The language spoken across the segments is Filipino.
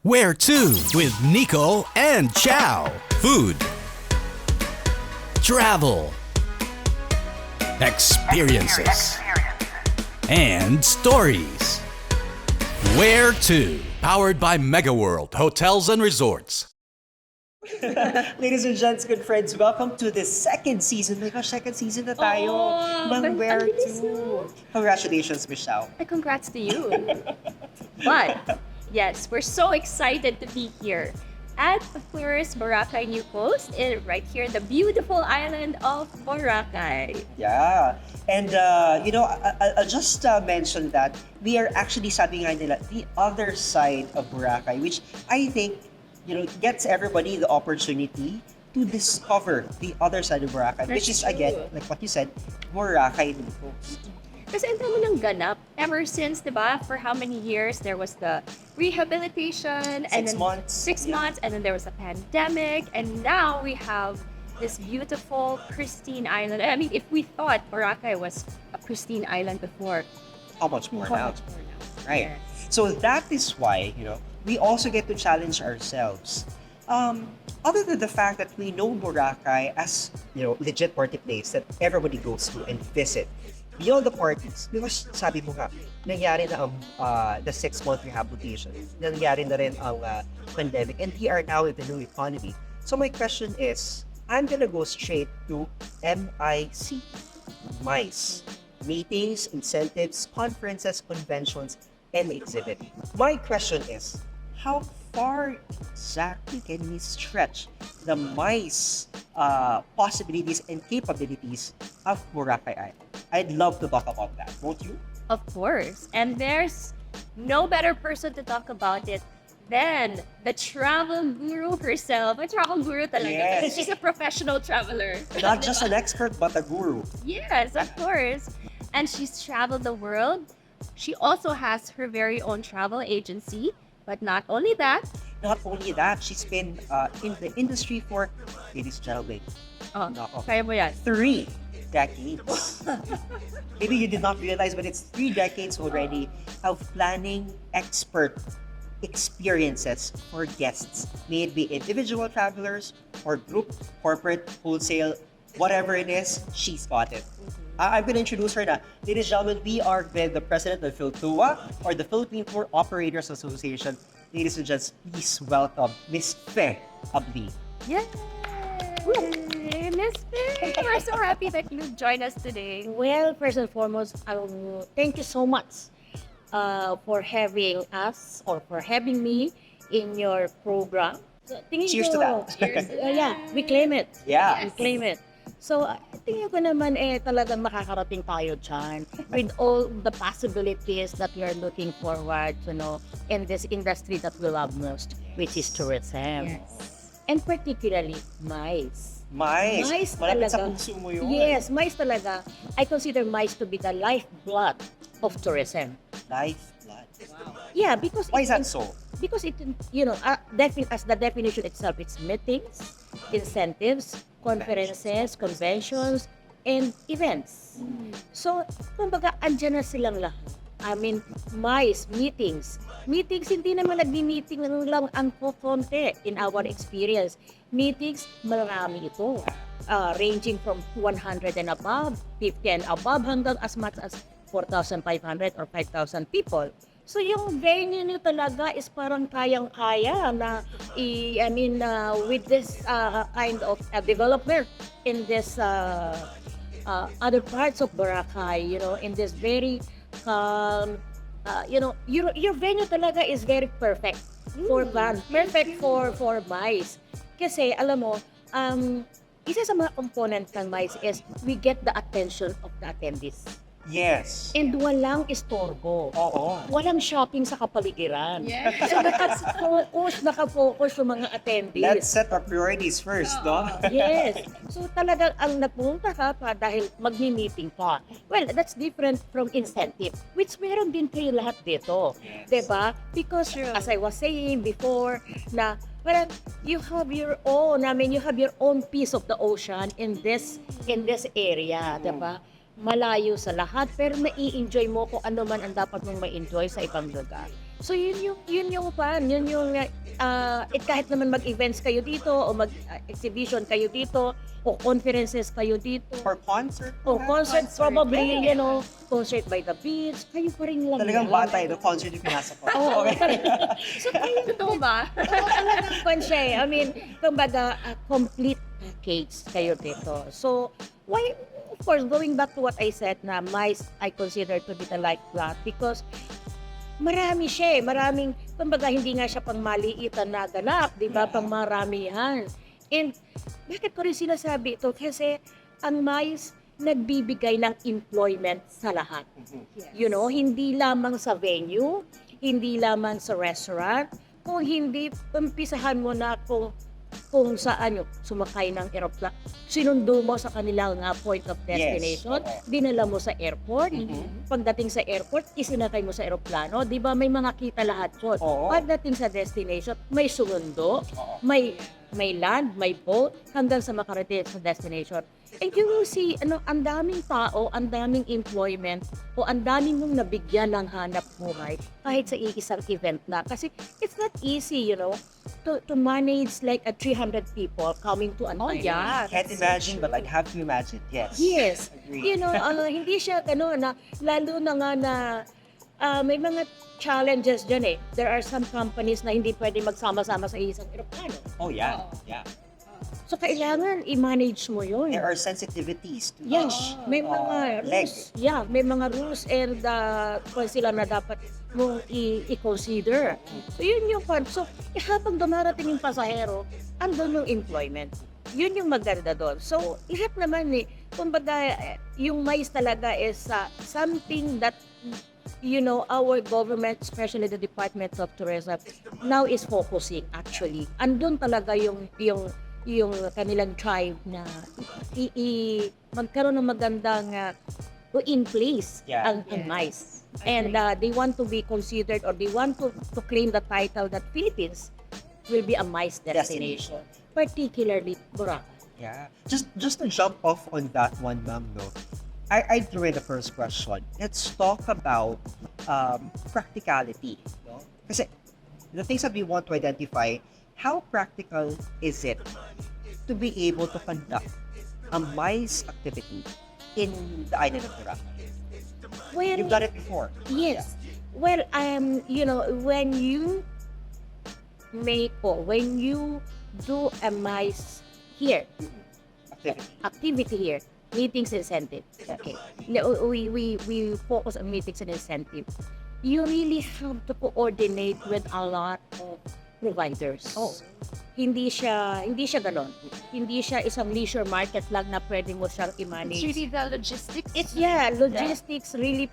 Where to with Nico and Chao. Food, travel, experiences, and stories. Where to? Powered by Mega World Hotels and Resorts. Ladies and gents, good friends, welcome to the second season. My gosh, second season na tayo. Mang Where to? Congratulations, Michelle. Congrats to you. But, yes, we're so excited to be here at the first Boracay New Coast, right here in the beautiful island of Boracay. Yeah. And, I'll just mention that we are actually, sabi nga nila, the other side of Boracay, which I think, gets everybody the opportunity to discover the other side of Boracay, which is, again, like what you said, Boracay New Coast. Kasi ang dami ng ganap. Ever since, di ba, for how many years, there was the rehabilitation. and then 6 months, and then there was a pandemic. And now we have this beautiful, pristine island. I mean, if we thought Boracay was a pristine island before, How much more now? Right. Yes. So that is why, we also get to challenge ourselves. Other than the fact that we know Boracay as, legit party place that everybody goes to and visit. Beyond the parties, because sabi mo nga, nangyari na ang the 6-month rehabilitation, nangyari na rin ang pandemic, and we are now in the new economy. So my question is, I'm gonna go straight to M.I.C.E. M.I.C.E. Meetings, incentives, conferences, conventions, and exhibit. My question is, how far exactly can we stretch the M.I.C.E. Possibilities and capabilities of Boracay Island? I'd love to talk about that, won't you? Of course. And there's no better person to talk about it than the travel guru herself. A travel guru talaga. Yes. She's a professional traveler. Not just an expert, but a guru. Yes, of course. And she's traveled the world. She also has her very own travel agency. But not only that. Not only that, she's been in the industry for, ladies and gentlemen, Kaya mo yan. 3 decades. Maybe you did not realize, but it's 3 decades already of planning expert experiences for guests, may it be individual travelers or group, corporate, wholesale, whatever it is, she's got it. I'm going to introduce her now. Ladies and gentlemen, we are with the president of PhilTour, or the Philippine Tour Operators Association. Ladies and gents, please welcome Miss Fe Abdi. Yay! Miss Faye, we're so happy that you joined us today. Well, first and foremost, thank you so much for having us or for having me in your program. Tingin Cheers ko, to that. Cheers. yeah, we claim it. Yeah. We claim it. So, tingin ko naman talagang makakarating tayo dyan with all the possibilities that we are looking forward to in this industry that we love most, which is tourism. Yes. And particularly, MICE. Mais. Malapit sa puso mo yun. Yes, MICE talaga. I consider MICE to be the lifeblood of tourism. Lifeblood. Wow. Yeah, because Why is that so? Because it, as the definition itself, it's meetings, incentives, conferences, conventions, and events. So, kumbaga, andyan na silang lahat. I mean, MICE, meetings. Meetings, hindi naman nagmi-meeting lang ang konti in our experience. Meetings, marami ito. Ranging from 100 and above, 50 and above, hanggang as much as 4,500 or 5,000 people. So yung venue nyo talaga is parang kayang-kaya na, with this kind of development in this other parts of Boracay, in this very your venue talaga is very perfect for band, perfect for MICE. Kasi alam mo, isa sa mga component ng MICE is we get the attention of the attendees. Yes. And walang istorbo. Oo. Walang shopping sa kapaligiran. Yes. So nakafocus yung mga attendees. Let's set our priorities first, no? Yes. So talagang ang napunta ka pa dahil magmi-meeting pa. Well, that's different from incentive, which meron din kayo lahat dito. Yes. Diba? Because as I was saying before, na parang you have your own, you have your own piece of the ocean in this area, diba? Malayo sa lahat, pero nai-enjoy mo kung ano man ang dapat mong ma-enjoy sa ibang lugar. So yun yung kahit naman mag-events kayo dito o mag-exhibition kayo dito o conferences kayo dito. Or concert. O concert, probably, concert by the beach, kayo pa rin lang. Talagang bata ito, concert yung pinasa ko. Oo, Okay. So, kayo totoo ba? talagang fun siya eh. I mean, kumbaga, complete package kayo dito. So, why, of course, going back to what I said na M.I.C.E, I consider to be the like that because marami siya eh. Maraming, kumbaga, hindi nga siya pang maliitan na ganap, di ba? Pang maramihan. And bakit ko rin sinasabi ito? Kasi ang M.I.C.E nagbibigay ng employment sa lahat. Yes. Hindi lamang sa venue, hindi lamang sa restaurant, kung hindi, umpisahan mo na kung saan sumakay ng aeroplano, sinundo mo sa kanilang point of destination, dinala mo sa airport, pagdating sa airport, isinakay mo sa aeroplano, di ba may mga kita lahat yun. Pagdating sa destination, may sumundo, may land, may boat, hanggang sa makarating sa destination. And you will see, ang daming tao, ang daming employment, o ang daming mong nabigyan ng hanap buhay kahit sa isang event na. Kasi it's not easy, to manage like 300 people coming to an island. Yeah. Can't imagine, but like have to imagine. Yes. Yes. Agree. Hindi siya na lalo na nga na may mga challenges dyan eh. There are some companies na hindi pwede magsama-sama sa isang aeroplano. Oh, yeah. Yeah. So, kailangan i-manage mo yun. There are sensitivities to Yes, may mga leg. rules. Yeah, may mga rules and sila na dapat mong i-consider. So, yun yung fun. So, habang dumarating yung pasahero, andun yung employment. Yun yung maganda doon. So, ihap naman eh. Kumbaga, yung M.I.C.E talaga is something that our government, especially the Department of Tourism, now is focusing actually. Andun talaga yung kanilang drive na magkaroon ng magandang in place ang M.I.C.E. And they want to be considered or they want to claim the title that Philippines will be a M.I.C.E destination. Particularly Boracay. Yeah. Just to jump off on that one, ma'am, I threw in the first question. Let's talk about practicality. Kasi the things that we want to identify, how practical is it to be able to conduct a M.I.C.E activity in the island of Boracay? Well, You've done it before. yes. Well, when you when you do a M.I.C.E here, activity here, meetings, incentive. Okay. We focus on meetings and incentive. You really have to coordinate with a lot of providers. Hindi siya ganon. Hindi siya isang leisure market lang na pwede mo siyang i-manage. It's really the logistics. Logistics really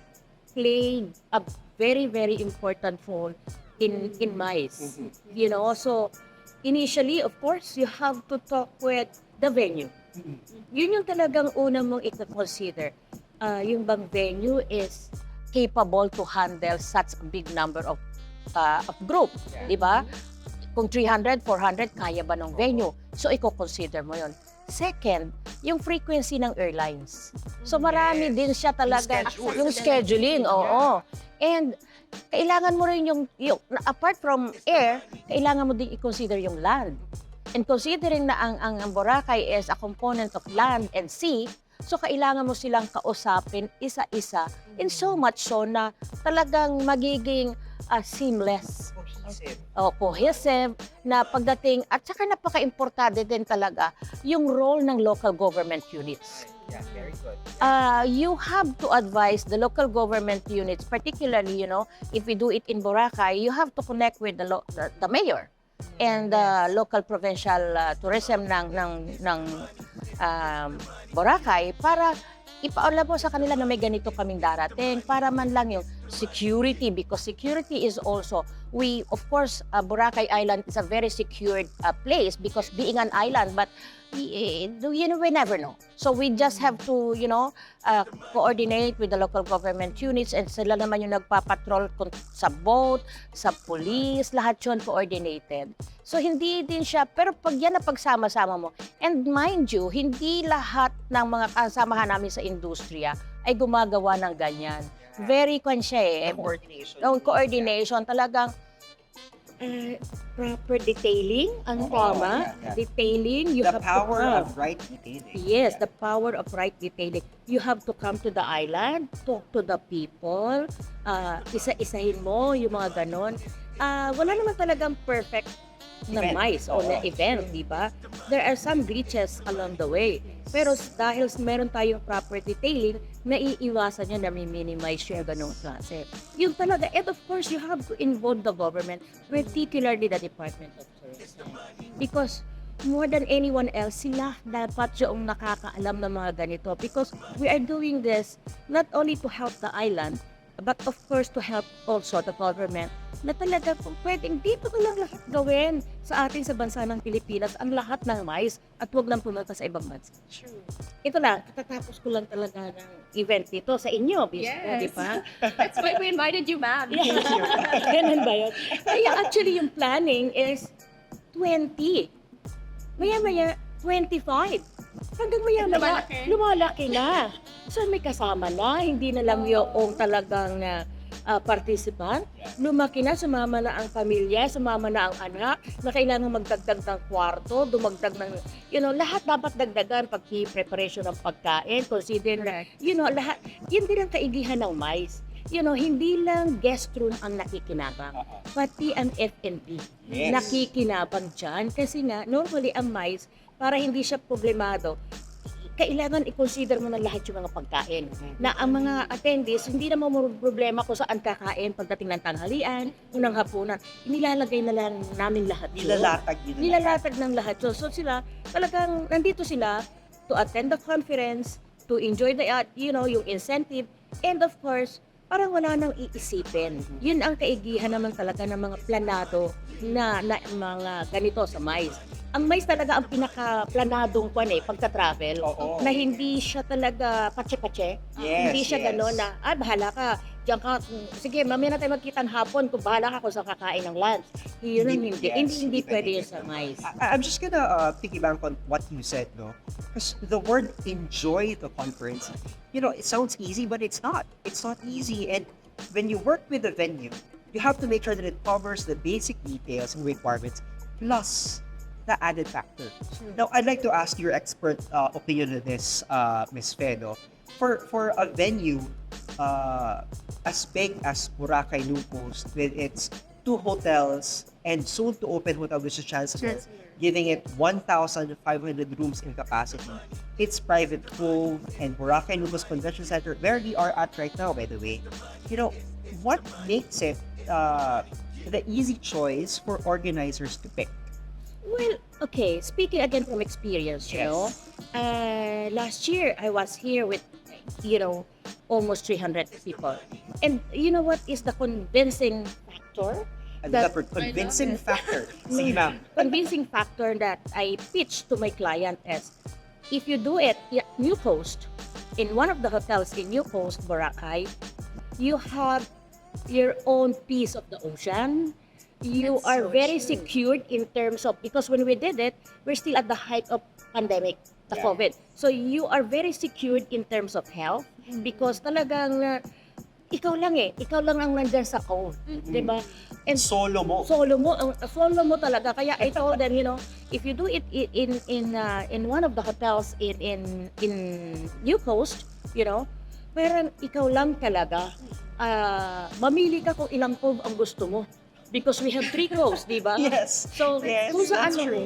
playing a very, very important role in M.I.C.E. So initially, of course, you have to talk with the venue. Yun yung talagang una mong i-consider. Yung bang venue is capable to handle such a big number of group, di ba? Kung 300, 400, kaya ba ng venue? So, i-consider mo yun. Second, yung frequency ng airlines. So, marami din siya talaga. Yung scheduling, oo. And, kailangan mo rin yung apart from air, kailangan mo din i-consider yung land. And considering na ang Boracay is a component of land and sea, so kailangan mo silang kausapin isa-isa. And so much so na talagang magiging seamless. Cohesive na pagdating, at saka napaka-importante din talaga yung role ng local government units. Yeah, very good. You have to advise the local government units, particularly, if we do it in Boracay, you have to connect with the mayor and the local provincial tourism ng Boracay para ipaalam mo sa kanila na may ganito kaming darating para man lang yung security, because security is also, of course, Boracay Island is a very secured place because being an island, but we never know. So we just have to, coordinate with the local government units, and sila naman yung nagpapatrol sa boat, sa police, lahat yun coordinated. So hindi din siya, pero pag yan na pagsama-sama mo, and mind you, hindi lahat ng mga kasamahan namin sa industriya ay gumagawa ng ganyan. very siya eh. Coordination. Coordination, talagang proper detailing, ang tama. Yeah. Detailing, you The have power to of right detailing. Yes, the power of right detailing. You have to come to the island, talk to the people, isa-isahin mo yung mga ganon. Wala naman talagang perfect na Event. MICE o na event, di ba? There are some glitches along the way. Pero dahil meron tayong proper detailing, naiiwasan yun na minimize yung ganong klase. Yung talaga, and of course, you have to involve the government, particularly the Department of Tourism. Because more than anyone else, sila dapat yung nakakaalam ng mga ganito. Because we are doing this not only to help the island, but of course to help also the government na talaga kung pwedeng dito ko lang lahat gawin sa ating sa bansa ng Pilipinas ang lahat ng MICE at huwag lang pumunta sa ibang bansa. True. Ito lang, katatapos ko lang talaga ng event dito sa inyo, Yes. di ba? That's why we invited you, ma'am. Ganun ba yun? Kaya actually yung planning is 20. Maya-maya, 25. Hanggang maya-maya, lumalaki na. So may kasama na, hindi na lang yung talagang participant. Lumaki na, sumama na ang pamilya, sumama na ang anak, na kailangan magdagdag ng kwarto, dumagdag ng, lahat dapat dagdagan pag preparation ng pagkain, consider na, lahat, yun din ang kaigihan ng MICE. Hindi lang guest room ang nakikinabang, pati ang F&B nakikinabang dyan. Kasi nga, normally ang MICE, para hindi siya problemado, kailangan i-consider mo na lahat yung mga pagkain. Na ang mga attendees, hindi naman mo problema kung saan kakain pagdating ng tanghalian, unang hapunan. Nilalagay na lang namin lahat yun. Nilalatag ng lahat yun. So sila, talagang nandito sila to attend the conference, to enjoy the, yung incentive, and of course, parang wala nang iisipin. Yun ang kaigihan naman talaga ng mga planado na mga ganito sa MICE. Ang MICE talaga ang pinaka-planadong pagka-travel, na hindi siya talaga patse-patse. Hindi siya gano'n na, bahala ka, diyan ka, sige, mamaya na tayo magkita ng hapon, kung bahala ka kung saan kakain ng lunch. Hindi pwede yun sa MICE. I'm just gonna piggyback on what you said, no? Because the word enjoy the conference, it sounds easy, but it's not. It's not easy. And when you work with the venue, you have to make sure that it covers the basic details and requirements, plus the added factor. Now, I'd like to ask your expert opinion on this, Ms. Feno. For a venue as big as Boracay New Coast, with its 2 hotels and soon to open hotel, which is Chancellor, giving it 1,500 rooms in capacity. Its private cove and Boracay New Coast Convention Center, where we are at right now, by the way. What makes it the easy choice for organizers to pick? Well, okay, speaking again from experience, last year I was here with, almost 300 people. And you know what is the convincing factor? Convincing factor. Sige, ma'am. Convincing factor that I pitched to my client is, if you do it New Coast, in one of the hotels in New Coast, Boracay, you have your own piece of the ocean. You are very secured in terms of, because when we did it, we're still at the height of pandemic, the COVID. So you are very secured in terms of health because talagang ikaw lang ang nandyan sa cove, di ba? And Solo mo talaga. Kaya I told them, if you do it in one of the hotels in New Coast, parang ikaw lang talaga. Mamili ka kung ilang cove ang gusto mo. Because we have 3 coves, di ba? Yes. So, kung saan that's true.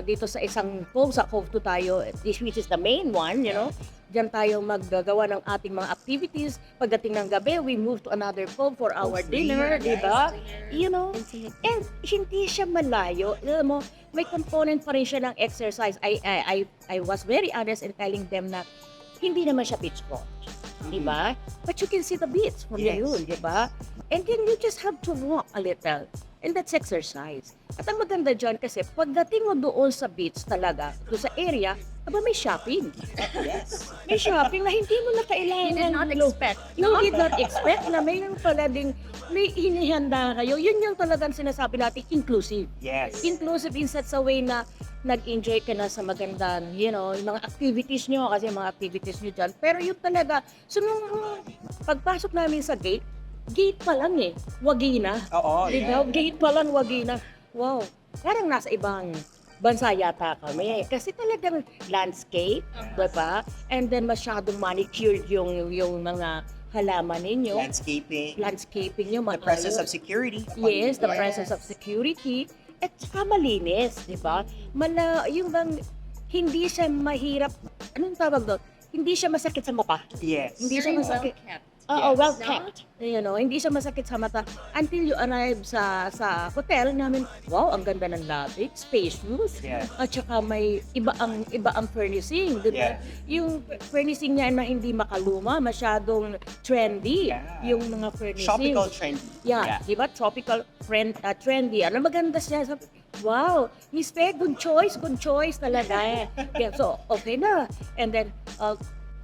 dito sa isang cove, sa cove 2 tayo, which is the main one, Diyan tayo maggagawa ng ating mga activities. Pagdating ng gabi, we move to another cove for our dinner, di ba? And hindi siya malayo. May component pa rin siya ng exercise. I was very honest in telling them na hindi naman siya beach court, di ba? But you can see the beach from yun, di ba? And then you just have to walk a little. And that's exercise. At ang maganda dyan kasi pagdating mo doon sa beach talaga, doon sa area, may shopping. May shopping na hindi mo na kailangan. You did not expect. You did not expect na mayroon pala ding may hinihanda kayo. Yun yung talagang sinasabi natin, inclusive. Yes. Inclusive in such a way na nag-enjoy ka na sa magandang, yung mga activities nyo, kasi mga activities nyo dyan. Pero yun talaga, so nung pagpasok namin sa gate pa lang wagi na. Oo, Diba? Gate pa lang, wagi na. Wow, parang nasa ibang bansa yata kami. Kasi talagang landscape, diba? And then masyadong manicured yung mga halaman ninyo. Landscaping nyo. The presence of security. Yes, the presence of security. At saka malinis, di ba? Yung bang, hindi siya mahirap, anong tawag doon? Hindi siya masakit sa mata. Yes. Hindi siya masakit. Well kept. Hindi siya masakit sa mata until you arrive sa hotel namin. Wow, ang ganda ng lobby, spacious. Yeah. At saka may iba ang furnishing, di ba? Yeah. Yung furnishing niya na hindi makaluma, masyadong trendy. Yeah. Yung mga furnishing. Tropical trendy. Yeah, di ba? Tropical trendy. Ano maganda siya? Wow, Miss Peg, good choice talaga. Yeah, so, okay na. And then,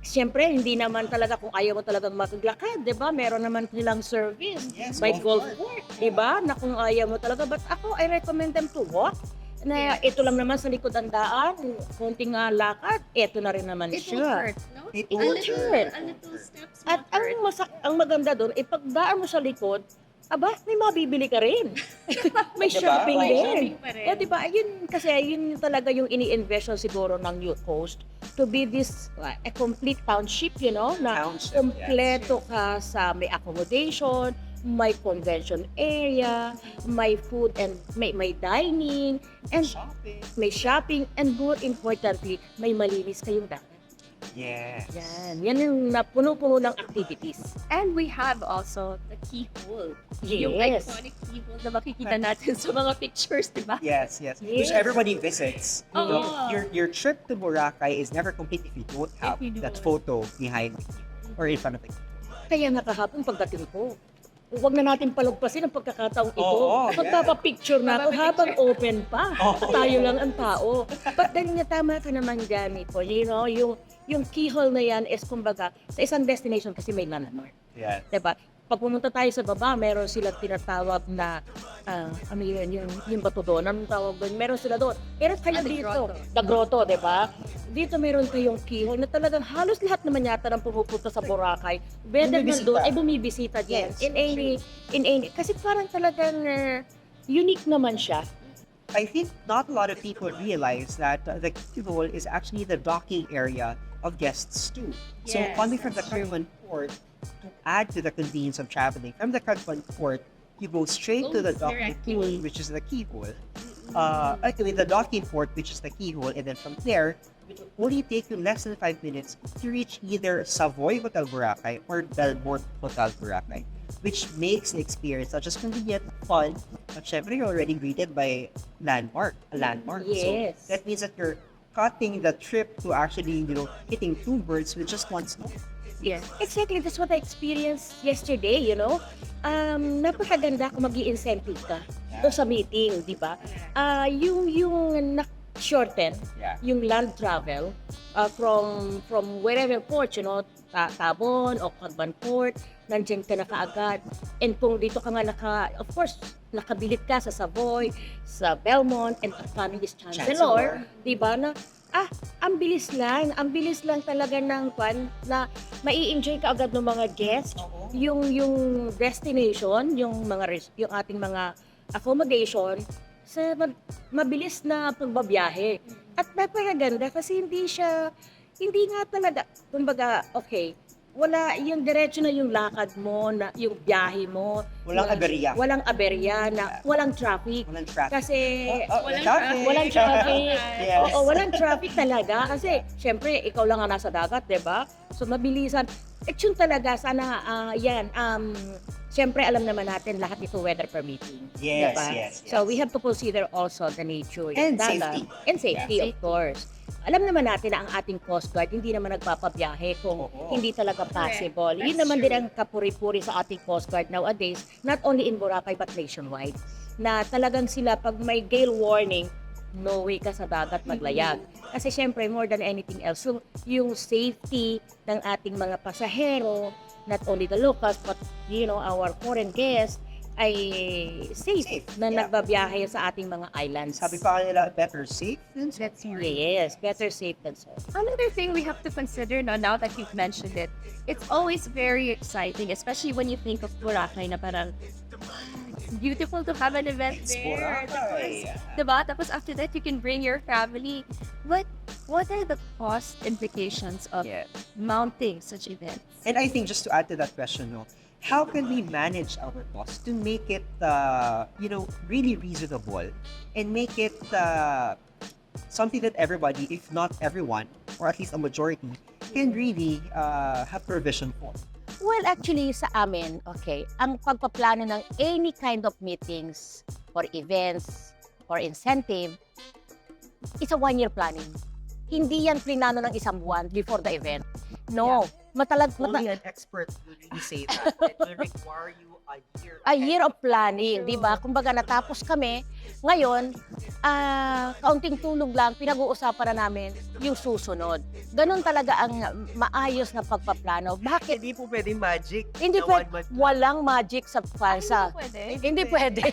siyempre, hindi naman talaga kung ayaw mo talagang maglakad, di ba? Meron naman silang service by golf court, di ba? Na kung ayaw mo talaga. But ako, I recommend them to walk. Na ito lang naman sa likod ng daan, konting lakad, ito na rin naman It will siya. hurt, no? It will hurt. A little steps At will hurt. ang maganda doon, pagdaan mo sa likod, aba, may mabibili ka rin. May Diba? shopping May din. shopping pa rin. Diba? Yun talaga yung ini-invest siguro ng Youth Coast to be this a complete township, na Township, kompleto ka sa may accommodation, may convention area, may food and may dining, and Shopping. may shopping, and more importantly, may malinis kayong dagat. Yes. Yan yung napuno-puno ng activities. And we have also the keyhole. Yes. Yung iconic keyhole na makikita natin sa mga pictures, di ba? Yes. Which everybody visits. Oo. Your trip to Boracay is never complete if you don't have If you that don't. photo behind the keyhole or in front of the keyhole. Kaya nakahapon pagdating ko, huwag na natin palagpasin ang pagkakataong ito. Oo, Magpapapicture na ako habang open pa. Oo. Tayo lang ang tao. But then tama ka naman dyan, Nico. Yung keyhole na yan is kumbaga sa isang destination kasi may landmark. Yes. Diba? Pag pumunta tayo sa baba, meron sila tinatawag na, ano yun, yung bato doon, anong tawag doon? Meron sila doon. Pero kayo The dito, grotto. the grotto, diba? Dito meron kayong keyhole na talagang halos lahat naman yata ng pumupunta sa Boracay, whether Bumibisita. nandun, ay bumibisita din. Yes, In any, kasi parang talagang unique naman siya. I think not a lot of people realize that the keyhole is actually the docking area of guests too. So Yes, coming from the that's true. Caribbean port, to add to the convenience of traveling from the Caribbean port, you go straight to the docking Directly. port, which is the keyhole. Actually, the docking port, which is the keyhole, and then from there, it will only take you less than 5 minutes to reach either Savoy Hotel Boracay or Belmont Hotel Boracay, which makes the experience not just convenient, fun, but syempre you're already greeted by a landmark. Yes. So that means that you're cutting the trip to actually, hitting two birds with just one stone. Yes. Exactly, that's what I experienced yesterday, napakaganda kung mag-i-incentive ka doon sa meeting, di ba? Yung shorten yung land travel from wherever port, Tabon o Caribbean Port, nandiyan ka na kaagad. And kung dito ka nga of course, nakabilit ka sa Savoy, sa Belmont, and upcoming is Chancellor, di ba, na ang bilis lang talaga ng na mai-enjoy ka agad ng mga guests, yung destination, yung ating mga accommodation, sa mabilis na pagbabiyahe. At napakaganda kasi hindi nga talaga, kumbaga, okay, wala yung diretso na yung lakad mo, na yung biyahe mo. Walang aberya. Walang aberya, walang traffic. Walang traffic. Kasi Walang traffic. walang traffic. Yes. Oo, walang traffic talaga. Kasi, syempre, ikaw lang ang nasa dagat, di ba? So, mabilisan. Yun talaga, sana, syempre, alam naman natin, lahat ito weather permitting. Yes, diba? yes. So, we have to consider also the nature. And dagat. safety. And safety, Yeah. of course. Alam naman natin na ang ating Coast Guard hindi naman nagpapabiyahe kung hindi talaga possible. Correct. Yun That's naman true. din ang kapuri-puri sa ating Coast Guard nowadays, not only in Boracay but nationwide. Na talagang sila pag may gale warning, no way ka sa dagat maglayag. Kasi syempre, more than anything else, yung safety ng ating mga pasahero, not only the locals but our foreign guests, ay safe, na yeah. nagbabiyahe sa ating mga islands. Sabi pa nila, better safe than sorry. Yes, better safe than sorry. Another thing we have to consider now that you've mentioned it, it's always very exciting, especially when you think of Boracay na parang it's beautiful to have an event It's there. Boracay. Diba? Tapos after that, you can bring your family. But what are the cost implications of mounting such events? And I think just to add to that question, no, how can we manage our costs to make it, really reasonable and make it something that everybody, if not everyone, or at least a majority, can really have provision for? Well, actually, sa amin, okay, ang pagpaplano ng any kind of meetings or events or incentive, it's a one-year planning. Hindi yan plinano ng isang buwan before the event. No. Only an expert will really say that. It will require you a year of planning, di ba? Kumbaga natapos kami, ngayon, kaunting tulog lang, pinag-uusapan na namin yung susunod. Ganon talaga ang maayos na pagpaplano. Bakit? Hindi po pwede magic. Hindi pwede. Walang magic sa pansa. Hindi pwede.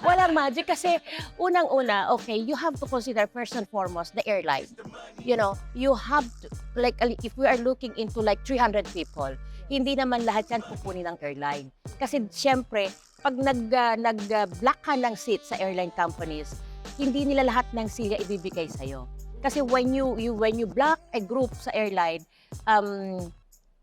Walang magic kasi unang-una, okay, you have to consider first and foremost the airline. You know, you have to, like, if we are looking into like 300 people, hindi naman lahat yan pupunin ng airline. Kasi siyempre, pag nag-block ka ng seat sa airline companies, hindi nila lahat ng silya ibibigay sa'yo. Kasi when you block a group sa airline,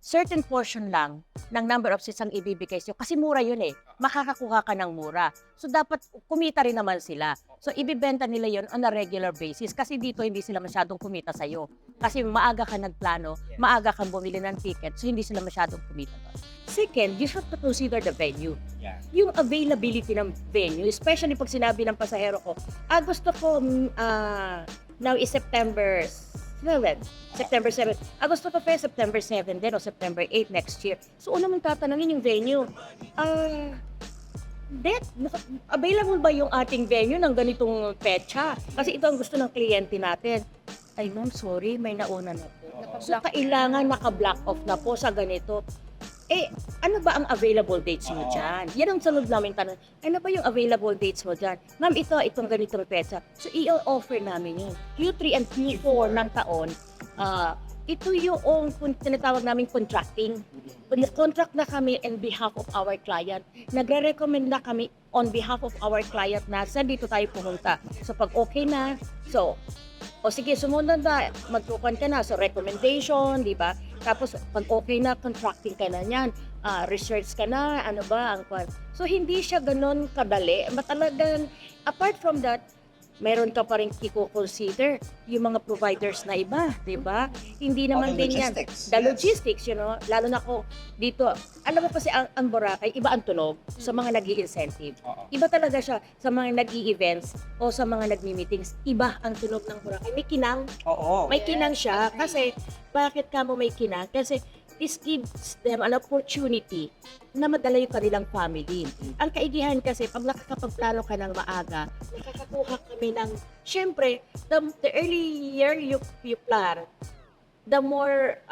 certain portion lang ng number of seats ang ibibigay sa'yo. Kasi mura yun eh. Makakakuha ka ng mura. So, dapat kumita rin naman sila. So, ibibenta nila yun on a regular basis. Kasi dito, hindi sila masyadong kumita sa'yo. Kasi maaga ka nagplano, maaga kang bumili ng ticket, so hindi sila masyadong kumita doon. Second, you have to consider the venue. Yeah. Yung availability ng venue, especially pag sinabi ng pasahero ko, gusto ko, now is September 7. Gusto ko pa September 7 din o September 8 next year. So, una mong tatanungin yung venue. Available ba yung ating venue ng ganitong petsa? Kasi ito ang gusto ng kliyente natin. Ay, ma'am, sorry, may nauna na po. So, kailangan naka-block off na po sa ganito. Ano ba ang available dates mo dyan? Yan ang sunod namin tanong. Ano ba yung available dates mo dyan? Ma'am, itong ganitong petsa. So, i-offer namin yun. Q3 and Q4 ng taon, ito yung tinatawag namin contracting. Contract na kami on behalf of our client. Nagre-recommend na kami on behalf of our client na saan dito tayo pumunta. So, pag okay na, sige, sumunod na, magkukuhan ka na. So, recommendation, di ba? Tapos, pag okay na, contracting ka na yan. Research ka na, ano ba, ang kwan. So, hindi siya ganun kadali. Matalagang, apart from that, meron ka pa rin i-consider yung mga providers na iba, di ba? Hindi naman din yan. The logistics, lalo na ako dito. Alam mo kasi ang Boracay, iba ang tunog sa mga nag-i-incentive. Iba talaga siya sa mga nag-i-events o sa mga nagmi-meetings. Iba ang tunog ng Boracay. May kinang. May kinang siya. Kasi, bakit ka mo may kinang? Kasi, this gives them an opportunity na madala yung kanilang family. Ang kaigihan kasi, pag nakakapagplano ka ng maaga, nakakakuha kami ng, syempre, the earlier you plan, the more,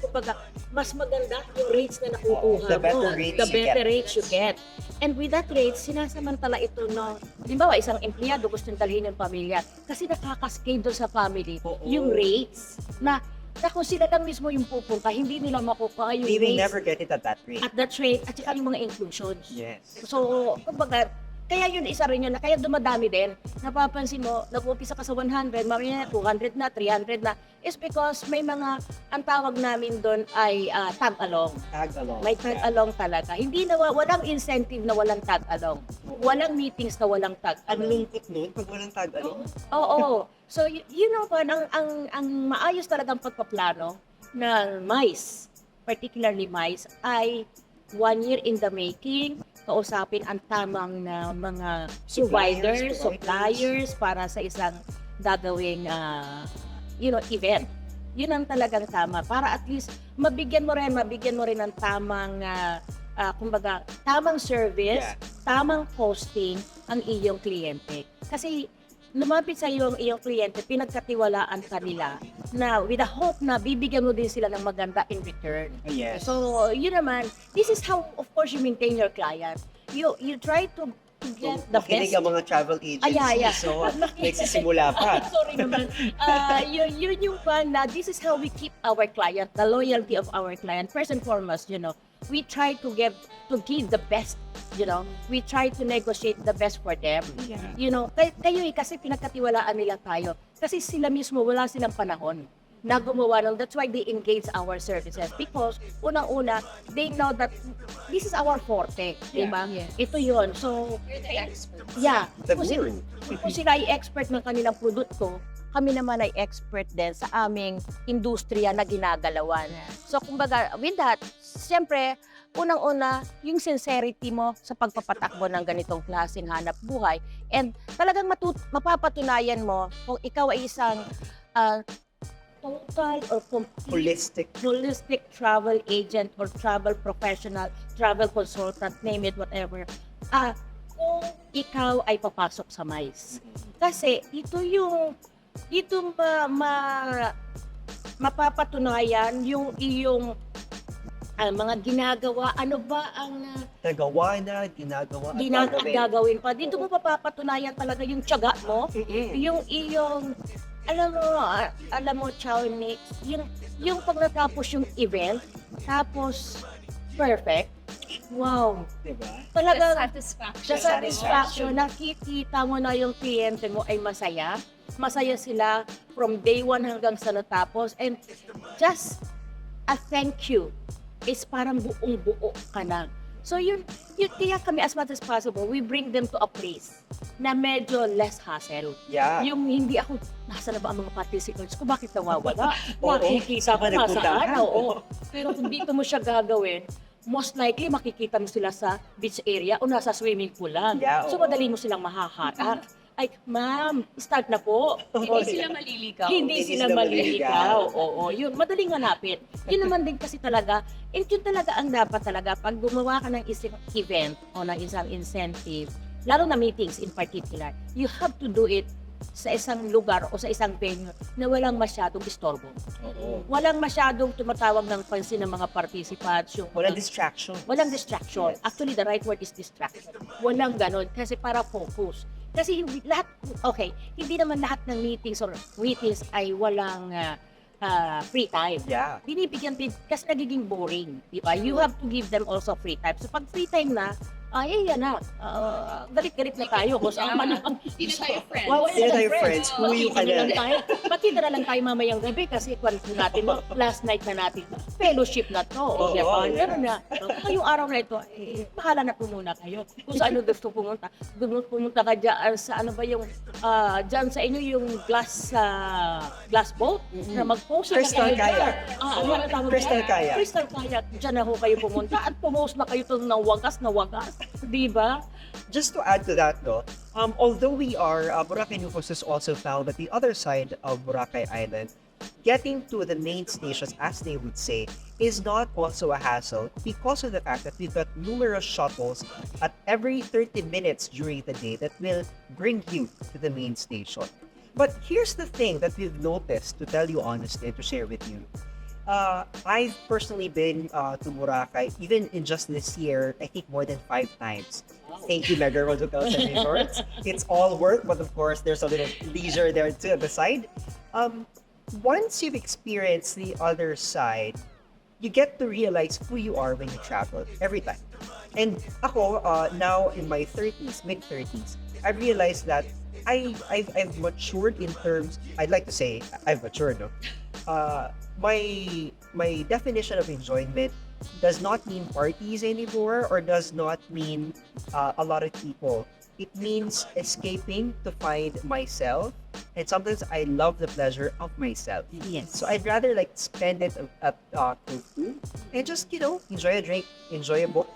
kumbaga, mas maganda yung rates na nakukuha mo. The better rates you get. And with that rate, sinasamantala ito na, limbawa, isang empleyado gustong dalhin ng pamilya kasi nakakaskade doon sa family yung rates na kung sila lang mismo yung pupunta, hindi nila makukuha yung rates. They will rates never get it at that rate. at that rate, at saka yung mga inclusions. Yes. So, kumbaga, kaya yun, isa rin yun, na kaya dumadami din. Napapansin mo, nag-umpisa ka sa 100, mamaya 200 na, 300 na, is because may mga, ang tawag namin doon ay tag-along. Tag-along. May tag-along talaga. Hindi na, walang incentive na walang tag-along. Walang meetings na walang Ang tag-along. lungkot nun pag walang tag-along. Oo. So, ang maayos talagang pagpaplano ng M.I.C.E, particularly M.I.C.E, ay 1 year in the making, kausapin ang tamang na mga suppliers para sa isang gagawing event. Yun ang talagang tama. Para at least mabigyan mo rin ng tamang tamang service, tamang hosting ang iyong kliyente. Kasi lumapit sa iyo ang iyong kliyente, pinagkatiwalaan ka nila na with the hope na bibigyan mo din sila ng maganda in return. Yes. So, yun naman, this is how, of course, you maintain your client. you try to get the Makinig best. ang mga travel agencies, yeah. so nagsisimula pa. Sorry naman. Yun yung fun na this is how we keep our client, the loyalty of our client. First and foremost, we try to give the best, we try to negotiate the best for them. Yeah. Kayo kasi pinagkatiwalaan nila tayo. Kasi sila mismo, wala silang panahon na gumawa ng, that's why they engage our services because unang-una, they know that this is our forte, di ba? Yeah. Ito yun. So, You're the expert. yeah. The Kung sila ay expert ng kanilang produkto, kami naman ay expert din sa aming industriya na ginagalawan. So, kumbaga, with that, siyempre, unang-una, yung sincerity mo sa pagpapatakbo ng ganitong klaseng hanap buhay. And talagang mapapatunayan mo kung ikaw ay isang total or complete holistic travel agent or travel professional, travel consultant, name it, whatever. Kung ikaw ay papasok sa M.I.C.E. Kasi ito mapapatunayan yung iyong mga ginagawa. Ano ba ang Nagawa na, ginagawa. gagawin pa? Dito mo mapapatunayan talaga yung tiyaga mo, yung iyong alam mo, Chao, Nick, yung pag natapos yung event, tapos perfect, wow. Diba? Talaga, Satisfaction. sa satisfaction, nakikita mo na yung kliyente mo ay masaya. Masaya sila from day one hanggang sa natapos. And just a thank you is parang buong-buo ka na. So yun, kaya kami as much as possible, we bring them to a place na medyo less hassle. Yeah. Yung hindi ako, nasa na ba ang mga participants ko? Bakit nawawala? Oo. Makikita ko Saan ka nasaan. nagpunta? Oo. Pero kung dito mo siya gagawin, most likely makikita mo sila sa beach area o nasa swimming pool lang. Yeah, So oo. madali mo silang mahaharap. Ay, ma'am, start na po. Hindi sila maliligaw. Hindi sila maliligaw. Oo, yun. Madaling hanapin. Yun naman din kasi talaga, and yun talaga ang dapat talaga pag gumawa ka ng isang event o ng isang incentive, lalo na meetings in particular, you have to do it sa isang lugar o sa isang venue na walang masyadong istorbo. Oo. Walang masyadong tumatawag ng pansin ng mga participants. Walang distraction. Walang distraction. Yes. Actually, the right word is distraction. Walang ganon. Kasi para focus. Kasi hindi naman lahat ng meetings or meetings ay walang free time. Yeah. Binibigyan din, kasi nagiging boring. Di ba? You have to give them also free time. So pag free time na, yan na. Galit-galit na tayo. Kung saan man ang... Hindi na tayo friends. Hindi na tayo friends. Puyo ka na. Makita na lang tayo mamayang gabi kasi kung natin, last night na natin, fellowship na to. O, meron na. Ngayong araw na ito, bahala na po muna kayo. Kung saan gusto pumunta. Pumunta ka dyan sa ano ba yung, dyan sa inyo yung glass boat na mag-post na Crystal kayak. Crystal kayak. Crystal kayak. Dyan na ho kayo pumunta at pumost na kayo ito ng wagas. Diba? Just to add to that, though, although we are, Boracay Nufos has also found that the other side of Boracay Island, getting to the main stations, as they would say, is not also a hassle because of the fact that we've got numerous shuttles at every 30 minutes during the day that will bring you to the main station. But here's the thing that we've noticed, to tell you honestly, and to share with you. I've personally been to Boracay, even in just this year, I think more than 5 times. Thank you, Mega World Hotels and Resorts. It's all work, but of course, there's a little leisure there too at the side. Once you've experienced the other side, you get to realize who you are when you travel every time. And ako, now in my 30s, mid-30s, I've realized that I've matured in terms, I'd like to say, I've matured, no? My definition of enjoyment does not mean parties anymore or does not mean a lot of people. It means escaping to find myself, and sometimes I love the pleasure of myself. Yes. So I'd rather like spend it at Kuku and just enjoy a drink, enjoy a book,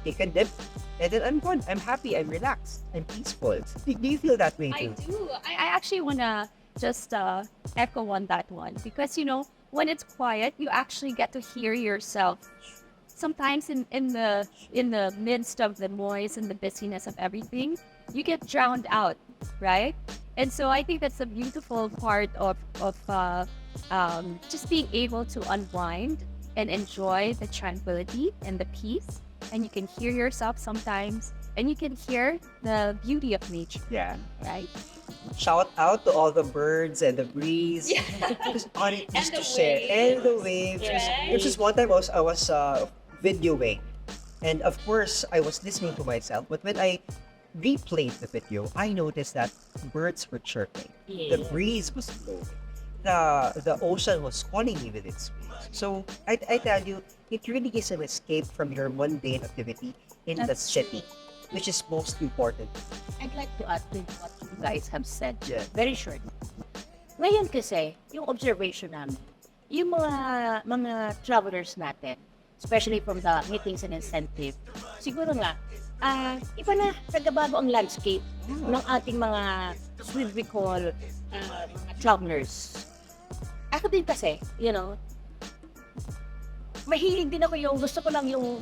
take a dip, and then I'm good. I'm happy. I'm relaxed. I'm peaceful. Do you feel that way I too? do. I actually wanna just echo on that one because when it's quiet, you actually get to hear yourself. Sometimes in the midst of the noise and the busyness of everything, you get drowned out, right? And so I think that's a beautiful part of just being able to unwind and enjoy the tranquility and the peace. And you can hear yourself sometimes. and you can hear the beauty of nature, Yeah. right? Shout out to all the birds and the breeze. Just on it just to share. And the waves. There's just one time I was videoing. And of course, I was listening to myself. But when I replayed the video, I noticed that birds were chirping. The breeze was blowing. The ocean was calling me with its waves. So I tell you, it really is an escape from your mundane activity in the city, which is most important. I'd like to add to what you guys have said. Yeah. Very short. Ngayon kasi, yung observation namin, yung mga travelers natin, especially from the meetings and incentive, siguro nga, iba na, nagbabago ang landscape ng ating mga, what we call, mga travelers. Ako din kasi, mahilig din ako gusto ko lang yung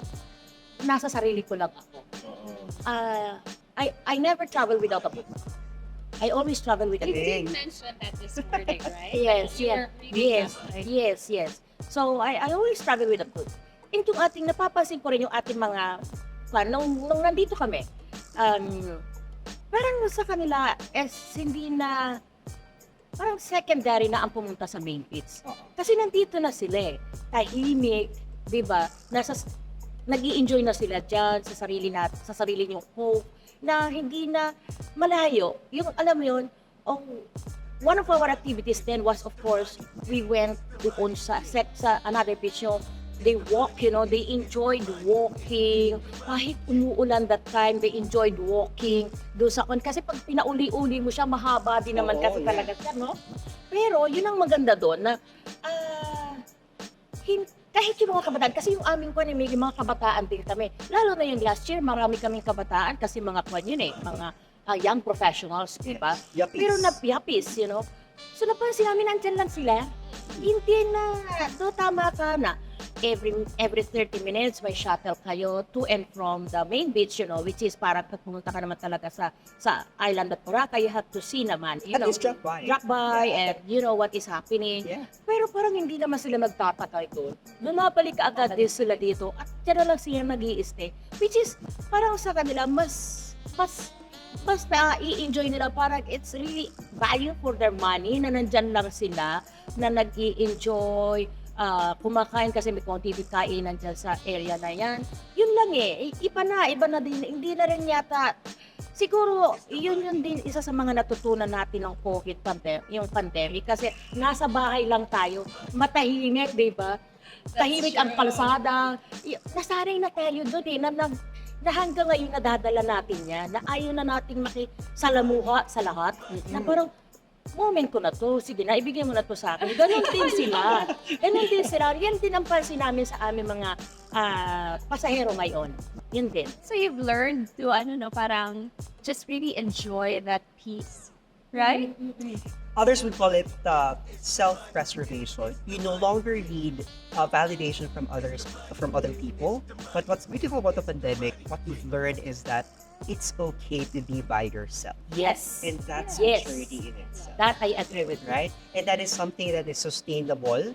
nasa sarili ko lang ako. I never travel without a book. I always travel with a book. You did mention that this morning, right? Yes, You yes, were reading yes, that, right? yes. So, I always travel with a book. And yung ating, napapansin ko rin yung ating mga, nung nandito kami, parang sa kanila, hindi na, parang secondary na ang pumunta sa main pits. Kasi nandito na sila tahimik, di ba? Nag-i-enjoy na sila dyan sa sarili niyong home, na hindi na malayo. Yung, alam mo yun, one of our activities then was, of course, we went doon sa another beach, they walk, they enjoyed walking. Kahit umuulan that time, they enjoyed walking doon sa kasi pag pinauli-uli mo siya, mahaba din naman kasi talaga siya, no? Pero, yun ang maganda doon na, kahit yung mga kabataan, kasi yung aming may mga kabataan din kami. Lalo na yung last year, marami kaming kabataan kasi mga mga young professionals, di ba? Yuppies. Pero yuppies, So napansin namin, nandyan lang sila. Hindi na, tama ka na. Every 30 minutes, may shuttle kayo to and from the main beach, which is parang pag pumunta ka naman talaga sa island at Boracay, you have to see naman. At least drop by. And you know what is happening. Yeah. Pero parang hindi naman sila magtatakay doon. Bumabalik agad din sila dito at dyan na lang sila mag-i-stay. Which is, parang sa kanila, mas i-enjoy nila. Parang it's really value for their money na nandyan lang sila, na nag-i-enjoy, kumakain kasi may konti kain nandyan sa area na yan. Yun lang iba na din, hindi na rin yata. Siguro, yun din isa sa mga natutunan natin ng COVID yung pandemic kasi nasa bahay lang tayo, matahimik, di ba? Tahimik ang kalsada. Nasanay na tayo doon na hanggang ngayon nadadala natin yan, na ayaw na nating makisalamuha sa lahat, na parang, moment ko na to, sige na, ibigay mo na to sa akin. Ganon din sila. Yan din ang pansin namin sa aming mga pasahero ngayon. Yun din. So you've learned to, parang just really enjoy that peace, right? Others would call it self-preservation. You no longer need validation from other people. But what's beautiful about the pandemic, what we've learned is that it's okay to be by yourself. Yes. And that's Yes. maturity in itself. That I agree with. Right? And that is something that is sustainable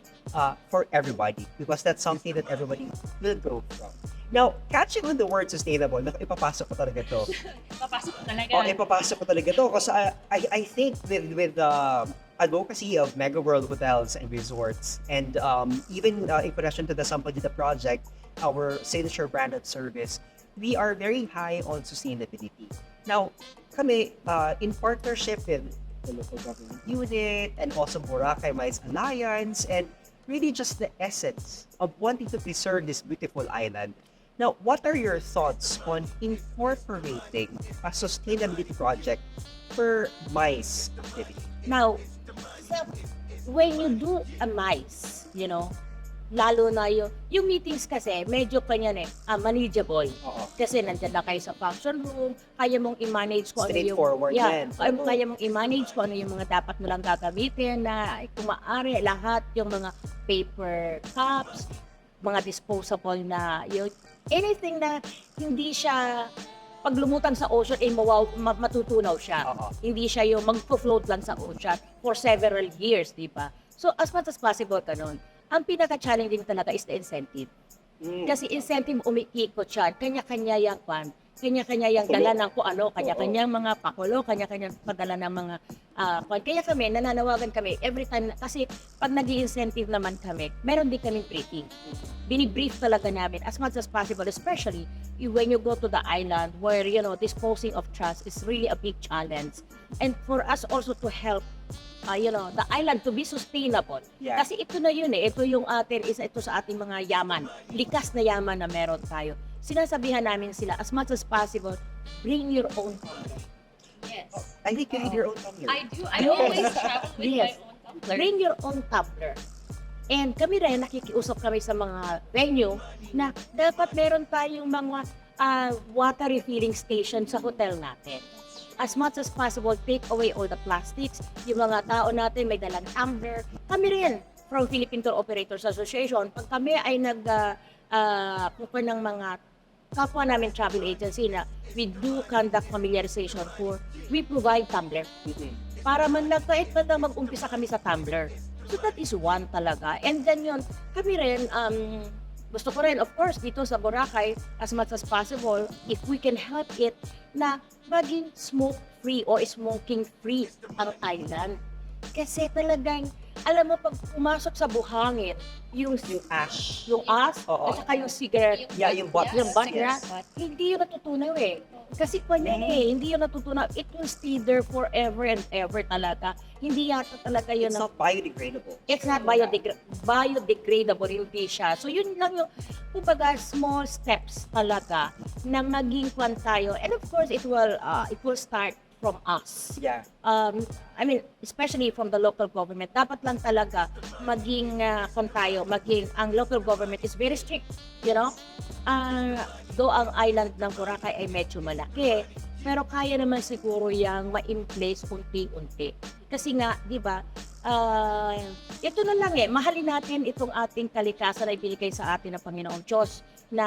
for everybody because that's something that everybody will grow from. Now, catching on the word sustainable, ipapasok ko talaga to. Ipapasok ko talaga to because I think with the advocacy of Mega World Hotels and Resorts and even in connection to the Sampaguita project, our signature brand of service, we are very high on sustainability. Now, kami, in partnership with the local government unit and also Boracay M.I.C.E Alliance and really just the essence of wanting to preserve this beautiful island. Now, what are your thoughts on incorporating a sustainability project for M.I.C.E activity? Now, when you do a MICE, lalo na yung meetings kasi, medyo manageable. Kasi nandiyan na kayo sa function room, kaya mong i-manage kung ano yung... Straightforward yan. Kaya mong i-manage kung ano yung mga dapat mo lang gagamitin na kung maaari, lahat yung mga paper cups, mga disposable na anything na hindi siya pag lumutang sa ocean, matutunaw siya. Hindi siya yung mag-float lang sa ocean for several years, di ba? So, as much as possible ganun. Ang pinaka-challenging talaga is the incentive. Kasi incentive umiikot siya, kanya-kanya yung kanya-kanya yung dala ng kung ano, kanya-kanyang mga pakulo, kanya-kanyang padala ng mga kaya kami, nananawagan kami every time, kasi pag nag-i-incentive naman kami, meron din kaming briefing. Binibrief talaga namin as much as possible, especially when you go to the island where, disposing of trash is really a big challenge. And for us also to help the island to be sustainable. Yeah. Kasi ito na yun ito yung ito sa ating mga yaman, likas na yaman na meron tayo. Sinasabihan namin sila, as much as possible, bring your own tumbler. Yes. I think you need your own tumbler. I do. I always travel with my own tumbler. Bring your own tumbler. And kami rin, nakikiusap kami sa mga venue na dapat meron tayong mga water refilling station sa hotel natin. As much as possible, take away all the plastics. Yung mga tao natin may dalang tumbler. Kami rin, from Philippine Tour Operators Association, pag kami ay kukuha ng mga kapwa namin travel agency na we do conduct familiarization tour, we provide tumbler. Para man kahit na mag-umpisa kami sa tumbler. So that is one talaga. And then yun, kami rin, gusto ko rin, of course, dito sa Boracay, as much as possible, if we can help it, na maging smoke-free or smoking-free ang island. Kasi talagang, alam mo, pag pumasok sa buhangin, yung ash. Yung ash, Oo. at saka yung cigarette, Yeah, yung butt. yung butt Yes. rat, hindi yun natutunaw Kasi hindi yun natutunaw. It will stay there forever and ever talaga. Hindi yata talaga yun. It's not biodegradable. It's not biodegradable, hindi siya. So yun lang yung, kumbaga, small steps talaga na maging kwan tayo. And of course, it will start from us. Yeah. Especially from the local government. Dapat lang talaga maging ang local government is very strict, though ang island ng Boracay ay medyo malaki, pero kaya naman siguro yang ma-in place unti-unti. Kasi nga, di ba, ito na lang mahalin natin itong ating kalikasan na ibinigay sa atin ng Panginoong Diyos, na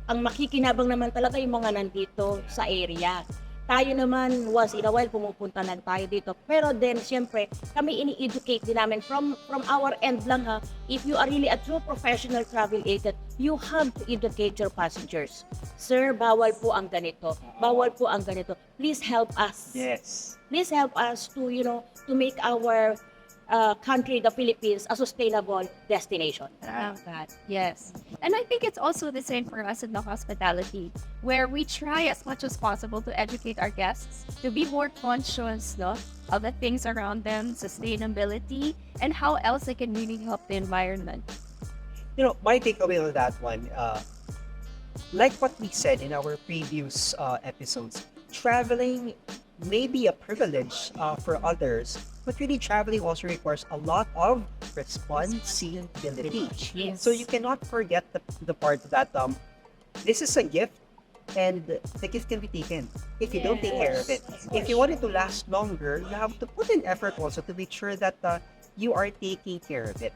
ang makikinabang naman talaga yung mga nandito sa area. Tayo naman, once in a while, pumupunta lang tayo dito. Pero then, siyempre, kami ini-educate din namin from our end lang if you are really a true professional travel agent, you have to educate your passengers. Sir, bawal po ang ganito. Bawal po ang ganito. Please help us. Yes. Please help us to, to make our country, the Philippines, a sustainable destination. God, yes. And I think it's also the same for us in the hospitality, where we try as much as possible to educate our guests to be more conscious of the things around them, sustainability, and how else they can really help the environment. My takeaway on that one, like what we said in our previous episodes, traveling may be a privilege for others, but really traveling also requires a lot of responsibility. Yes. So you cannot forget the part that this is a gift, and the gift can be taken if you don't take care of it. If you want it to last longer, you have to put in effort also to make sure that you are taking care of it.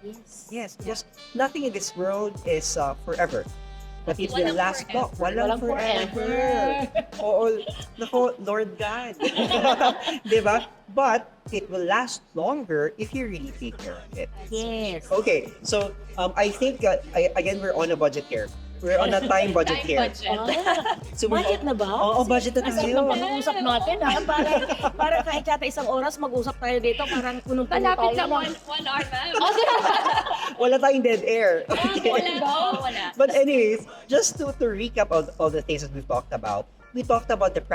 Yes. Just nothing in this world is forever. But it will last long. Walang forever. Oo, nako, Lord God. Diba? But it will last longer if you really take care of it. Yes. Okay, so I think, again, we're on a budget here. We're on a time budget here. So Budget na ba? Oo, budget na Kasi tayo. pag-uusap natin, para kahit yata isang oras mag-usap tayo dito, parang punong-puno Malapit tayo. lang 1 hour na. Wala tayong dead air. Okay. Wala. But anyways, just to recap all the things that we've talked about, we talked about the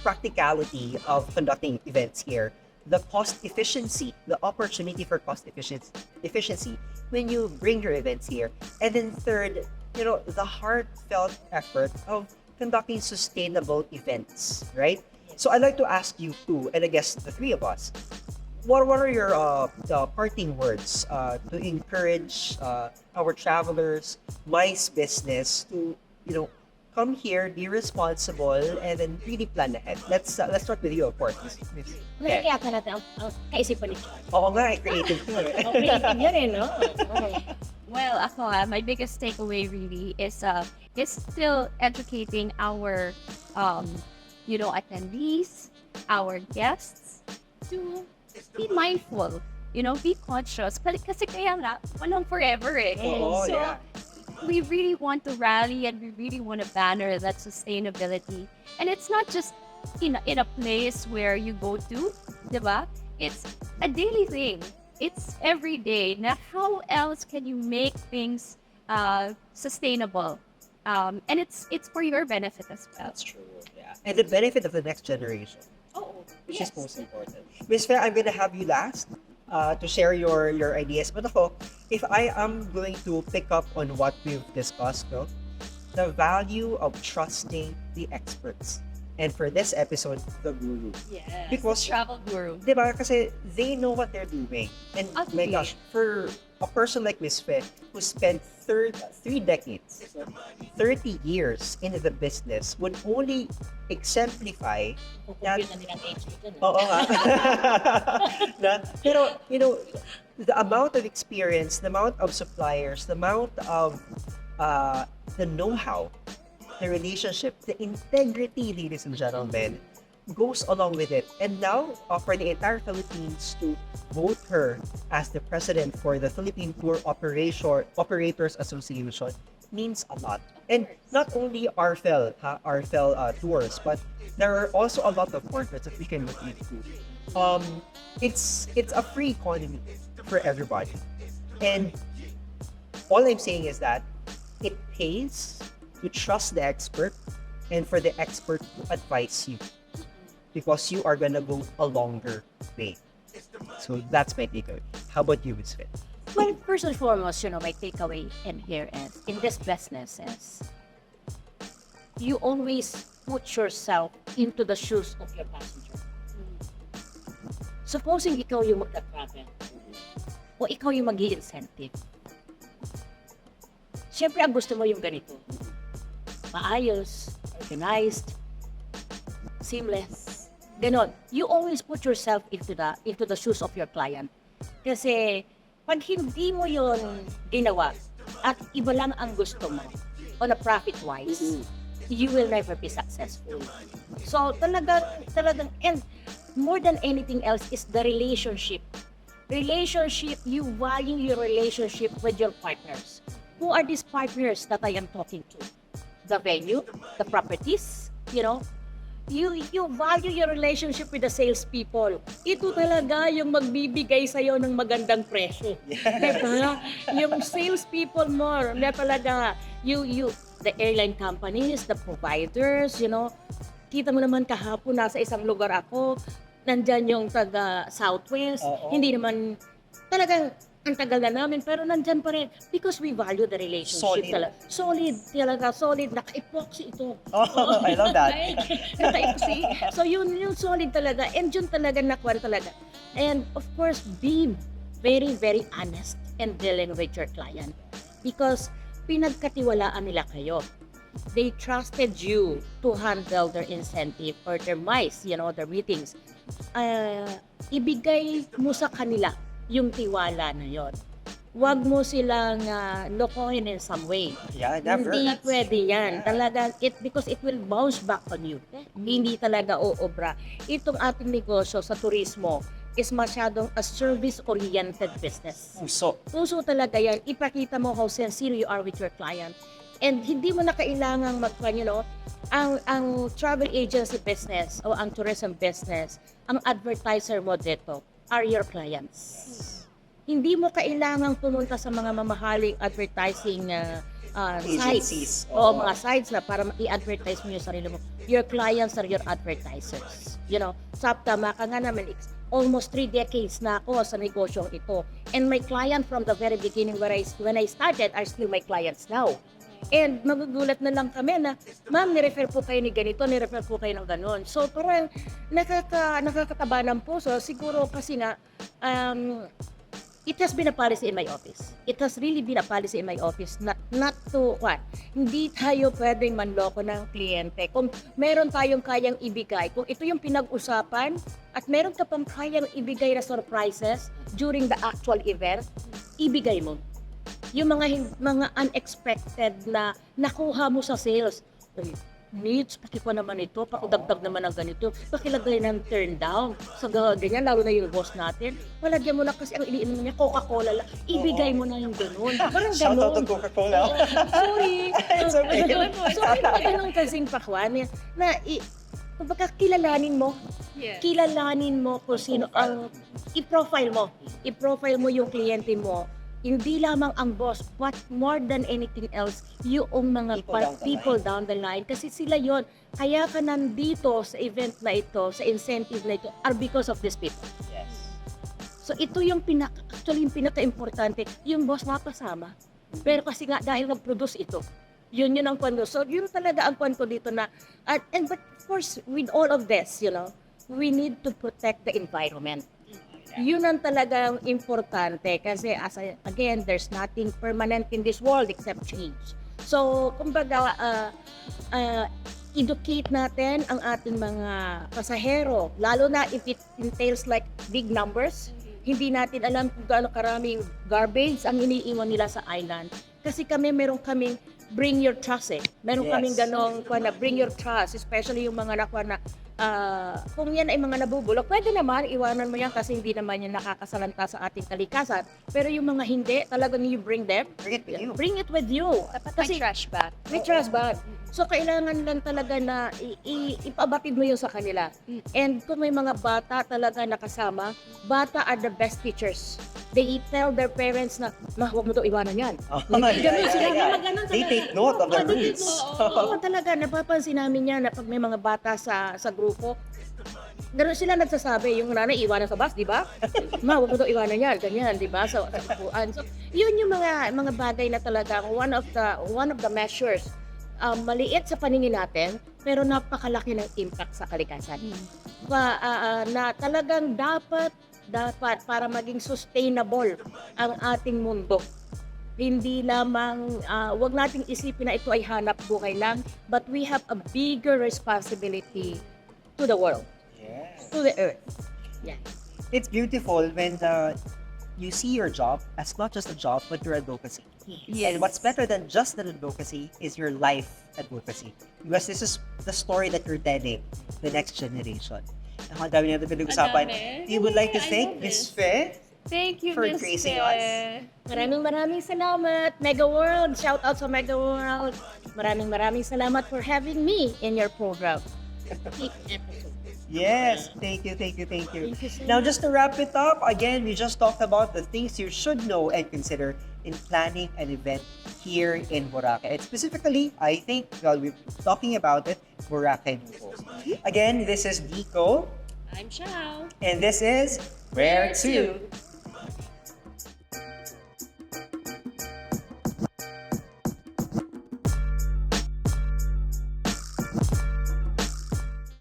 practicality of conducting events here, the cost efficiency, the opportunity for cost efficiency when you bring your events here, and then third, the heartfelt effort of conducting sustainable events, right? So I'd like to ask you two, and I guess the three of us, what are your parting words to encourage our travelers, M.I.C.E business to, come here, be responsible, and then really plan ahead? Let's start with you, of course. Nakikiyata natin ang kaisipan nito. Oo nga, creative ko eh. Creative yan no? Well, ako my biggest takeaway really is still educating our attendees, our guests to be mindful, be conscious. Kasi kaya nga, walang forever Oo, So, yeah. we really want to rally and we really want to banner that sustainability. And it's not just in a place where you go to, diba? It's a daily thing. It's every day. Now, how else can you make things sustainable? And it's for your benefit as well. That's true. Yeah. And the benefit of the next generation, which is most important. Miss Fair, I'm gonna have you last to share your ideas. But ako, if I am going to pick up on what we've discussed, no, the value of trusting the experts. And for this episode, the guru. Yes, Because, travel guru. diba, kasi they know what they're doing. And my Agree. gosh, for a person like Miss Fair, who spent 3 decades, 30 years in the business, would only exemplify that. Yun na nilang age dyan, eh. Oo nga. Pero, the amount of experience, the amount of suppliers, the amount of the know-how, the relationship, the integrity, ladies and gentlemen, goes along with it. And now, for the entire Philippines to vote her as the president for the Philippine Tour Operators Association means a lot. And not only RFEL tours, but there are also a lot of partners that we can look into. It's a free economy for everybody. And all I'm saying is that it pays to trust the expert and for the expert to advise you, because you are gonna go a longer way. So that's my takeaway. How about you, Ms. Fit? Well, first and foremost, my takeaway in here is, in this business is, you always put yourself into the shoes of your passenger. Supposing ikaw yung magta-travel, o ikaw yung mag-i-incentive. Siyempre, ang gusto mo yung ganito. Maayos, organized, seamless. Ganon. You always put yourself into the shoes of your client. Kasi pag hindi mo yon ginawa at iba lang ang gusto mo on a profit-wise, you will never be successful. So talagang, and more than anything else is the relationship. You value your relationship with your partners. Who are these partners that I am talking to? The venue, the properties, You value your relationship with the salespeople. Ito talaga yung magbibigay sa'yo ng magandang presyo. Diba? Yung salespeople mo, na talaga, the airline companies, the providers, Kita mo naman kahapon, nasa isang lugar ako, nandyan yung taga Southwest, hindi naman, talagang, ang tagal na namin, pero nandyan pa rin because we value the relationship. Solid, naka-epoxy ito. Oh, I love that. Naka-epoxy. So yun solid talaga, and yun talaga nakuha talaga. And of course, be very, very honest in dealing with your client because pinagkatiwalaan nila kayo. They trusted you to handle their incentive or their M.I.C.E, their meetings. Ibigay mo sa kanila yung tiwala na yon. Huwag mo silang lokohin in some way. Yeah, never. Hindi pwede yan. Talaga, because it will bounce back on you. Hindi talaga oobra. Itong ating negosyo sa turismo is masyadong a service-oriented business. Puso talaga yan. Ipakita mo how sincere you are with your client. And hindi mo na kailangang ang travel agency business o ang tourism business, ang advertiser mo dito are your clients. Hindi mo kailangang pumunta sa mga mamahaling advertising sites o mga sites na para i-advertise mo yung sarili mo. Your clients are your advertisers. Tama ka nga naman, almost 3 decades na ako sa negosyong ito. And my client from the very beginning when I started are still my clients now. And magugulat na lang kami na, ma'am, nirefer po kayo ni ganito, nirefer po kayo ng ganon. So parang nakakataba ng puso. Siguro kasi nga, it has been a policy in my office. It has really been a policy in my office not to what? Hindi tayo pwedeng manloko ng kliyente. Kung meron tayong kayang ibigay, kung ito yung pinag-usapan at meron ka pang kayang ibigay na surprises during the actual event, ibigay mo. Yung mga unexpected na nakuha mo sa sales. needs, pakikuha naman ito, pakidagdag naman ng ganito, pakilagay ng turn down. So, ganyan, lalo na yung boss natin. Malagyan mo na kasi ang iniinom niya, Coca-Cola lang. Ibigay mo na yung ganun. Parang Shout out to ganun. Coca-Cola. Sorry. It's okay. Sorry, ganun kasing pakwan. Na, kumbaga, kilalanin mo. Yeah. Kilalanin mo kung sino ang i-profile mo. I-profile mo yung kliyente mo. Hindi lamang ang boss, but more than anything else, yung mga people down the line. Kasi sila yon. Kaya ka nandito sa event na ito, sa incentive na ito, are because of these people. Yes. So ito yung actually yung pinaka-importante, yung boss makasama. Pero kasi nga dahil nag-produce ito, yun ang kwento. So yun talaga ang kwento dito na, but of course, with all of this, we need to protect the environment. Yun ang talagang importante kasi again, there's nothing permanent in this world except change. So, kumbaga, educate natin ang ating mga pasahero, lalo na if it entails like big numbers. Hindi natin alam kung gaano karaming garbage ang iniiwan nila sa island. Kasi meron kaming bring your trust Meron kaming ganong bring your trust, especially yung mga nakuha na kung yan ay mga nabubulok, pwede naman iwanan mo yan kasi hindi naman yan nakakasalanta sa ating kalikasan. Pero yung mga hindi, talagang you bring them. Bring it with you. Dapat Kasi may trash bag. may trash bag. So kailangan lang talaga na ipabatid mo yun sa kanila. And kung may mga bata talaga nakasama, bata are the best teachers. They tell their parents na, huwag mo ito iwanan yan. Ganun sila. Ganun They take note of the rules. Oo, talaga. Napapansin namin yan na pag may mga bata sa grupo, ganun sila nagsasabi. Yung nanay, iwanan sa bus, di ba? Ma, huwag mo ito iwanan yan. Ganyan, di ba? Sa upuan. So, yun yung mga bagay na talaga one of the measures. Maliit sa paningin natin, pero napakalaki ng impact sa kalikasan. Na talagang dapat para maging sustainable ang ating mundo. Hindi lamang, wag nating isipin na ito ay hanap buhay lang, but we have a bigger responsibility to the world, to the earth. Yeah. It's beautiful when you see your job as not just a job, but your advocacy. Yes. And what's better than just an advocacy is your life advocacy. Because this is the story that you're telling the next generation. Ang dami natin pinag-usapan. You would like to thank Miss Fe Thank you, for Miss gracing Fe. us. Maraming salamat, Mega World. Shout out sa Mega World. Maraming salamat for having me in your program. Yes, thank you. Thank you so Now, much. just to wrap it up, again, we just talked about the things you should know and consider in planning an event here in Boracay. And specifically, I think, while we're talking about it, Boracay Noodles. Again, this is Nico, I'm Chao. and this is Where To.